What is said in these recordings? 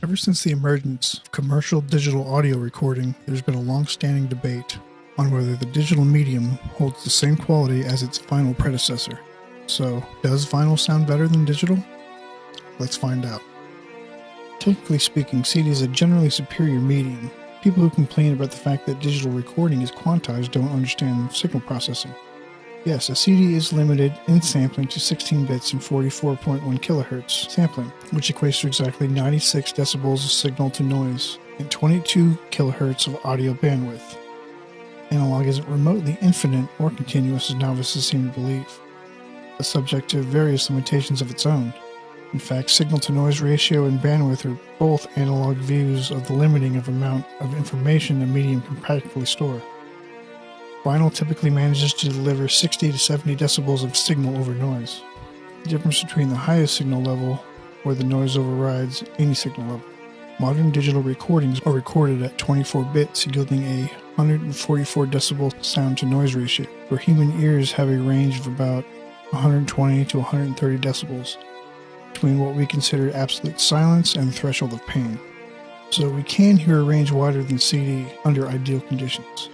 Ever since the emergence of commercial digital audio recording, there's been a long-standing debate on whether the digital medium holds the same quality as its vinyl predecessor. So, does vinyl sound better than digital? Let's find out. Technically speaking, CD is a generally superior medium. People who complain about the fact that digital recording is quantized don't understand signal processing. Yes, a CD is limited in sampling to 16 bits and 44.1 kilohertz sampling, which equates to exactly 96 decibels of signal to noise and 22 kilohertz of audio bandwidth. Analog isn't remotely infinite or continuous as novices seem to believe, but subject to various limitations of its own. In fact, signal-to-noise ratio and bandwidth are both analog views of the limiting of amount of information a medium can practically store. Vinyl typically manages to deliver 60 to 70 decibels of signal over noise, the difference between the highest signal level, where the noise overrides any signal level. Modern digital recordings are recorded at 24 bits, yielding a 144 decibel sound-to-noise ratio, where human ears have a range of about 120 to 130 decibels, between what we consider absolute silence and the threshold of pain. So we can hear a range wider than CD under ideal conditions.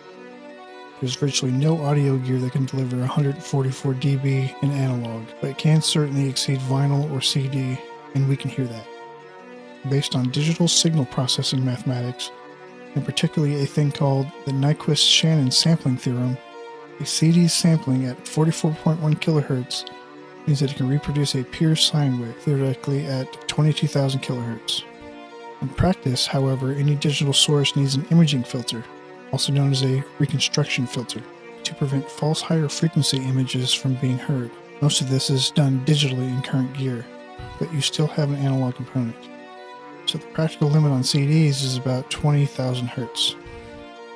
There's virtually no audio gear that can deliver 144 dB in analog, but it can certainly exceed vinyl or CD, and we can hear that. Based on digital signal processing mathematics, and particularly a thing called the Nyquist-Shannon sampling theorem, a CD's sampling at 44.1 kHz means that it can reproduce a pure sine wave, theoretically at 22,000 kHz. In practice, however, any digital source needs an imaging filter, also known as a reconstruction filter, to prevent false higher frequency images from being heard. Most of this is done digitally in current gear, but you still have an analog component. So the practical limit on CDs is about 20,000 Hz,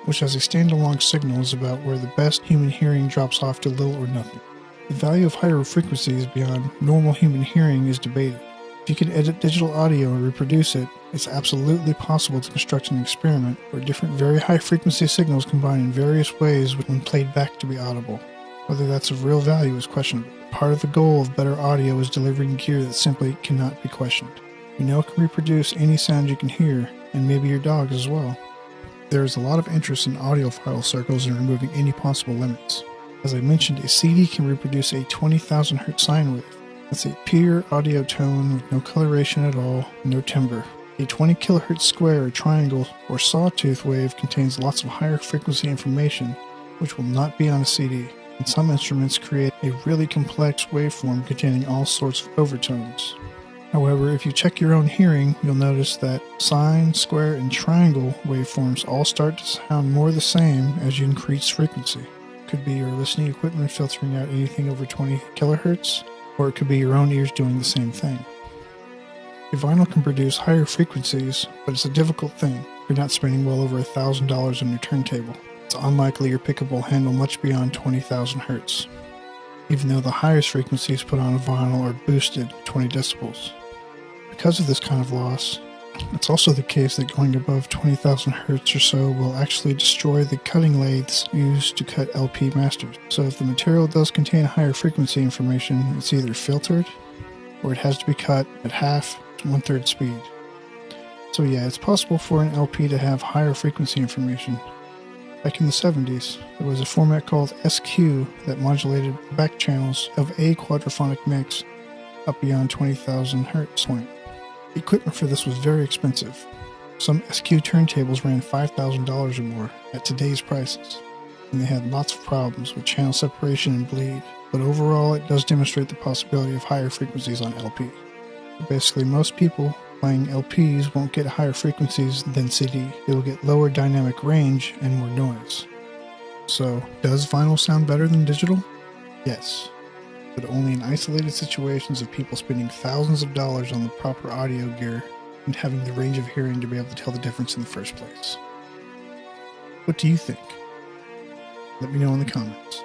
which as a standalone signal is about where the best human hearing drops off to little or nothing. The value of higher frequencies beyond normal human hearing is debated. If you can edit digital audio and reproduce it, it's absolutely possible to construct an experiment where different very high frequency signals combine in various ways when played back to be audible. Whether that's of real value is questionable. Part of the goal of better audio is delivering gear that simply cannot be questioned. You know it can reproduce any sound you can hear, and maybe your dog's as well. There is a lot of interest in audiophile circles in removing any possible limits. As I mentioned, a CD can reproduce a 20,000 Hz sine wave. That's a pure audio tone with no coloration at all, no timbre. A 20 kHz square or triangle or sawtooth wave contains lots of higher frequency information, which will not be on a CD, and some instruments create a really complex waveform containing all sorts of overtones. However, if you check your own hearing, you'll notice that sine, square, and triangle waveforms all start to sound more the same as you increase frequency. Could be your listening equipment filtering out anything over 20 kHz, or it could be your own ears doing the same thing. A vinyl can produce higher frequencies, but it's a difficult thing. You're not spending well over $1,000 on your turntable. It's unlikely your pickup will handle much beyond 20,000 Hz, even though the highest frequencies put on a vinyl are boosted 20 decibels. Because of this kind of loss, it's also the case that going above 20,000 Hz or so will actually destroy the cutting lathes used to cut LP masters. So if the material does contain higher frequency information, it's either filtered or it has to be cut at half to one-third speed. So yeah, it's possible for an LP to have higher frequency information. Back in the 70s, there was a format called SQ that modulated back channels of a quadraphonic mix up beyond 20,000 Hz point. The equipment for this was very expensive. Some SQ turntables ran $5,000 or more at today's prices, and they had lots of problems with channel separation and bleed, but overall it does demonstrate the possibility of higher frequencies on LP. But basically, most people playing LPs won't get higher frequencies than CD. They will get lower dynamic range and more noise. So, does vinyl sound better than digital? Yes, but only in isolated situations of people spending thousands of dollars on the proper audio gear and having the range of hearing to be able to tell the difference in the first place. What do you think? Let me know in the comments.